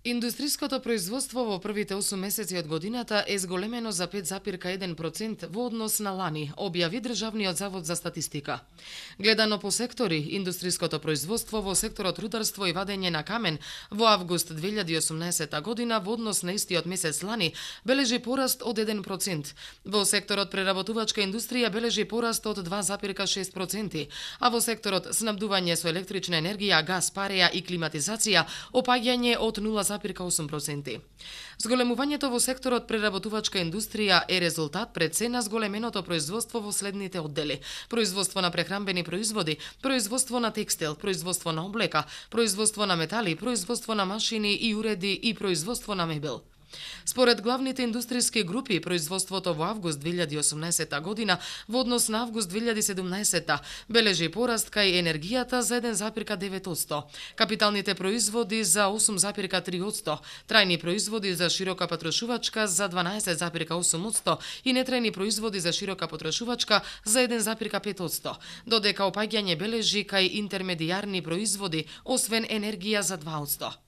Индустриското производство во првите 8 месеци од годината е зголемено за 5,1% во однос на лани, објави Државниот завод за статистика. Гледано по сектори, индустриското производство во секторот рударство и вадење на камен во август 2018 година во однос на истиот месец лани бележи пораст од 1%. Во секторот преработувачка индустрија бележи пораст од 2,6%, а во секторот снабдување со електрична енергија, газ, пареја и климатизација опаѓање од 0,8%. Зголемувањето во секторот преработувачка индустрија е резултат пред се на зголеменото производство во следните оддели: производство на прехранбени производи, производство на текстил, производство на облека, производство на метали, производство на машини и уреди и производство на мебел. Според главните индустријски групи, производството во август 2018 година во однос на август 2017 бележи пораст кај енергијата за 1,9%, капиталните производи за 8,3%, трајни производи за широка потрошувачка за 12,8% и нетрајни производи за широка потрошувачка за 1,5%, додека опаѓање бележи кај интермедијарни производи, освен енергија за 2%.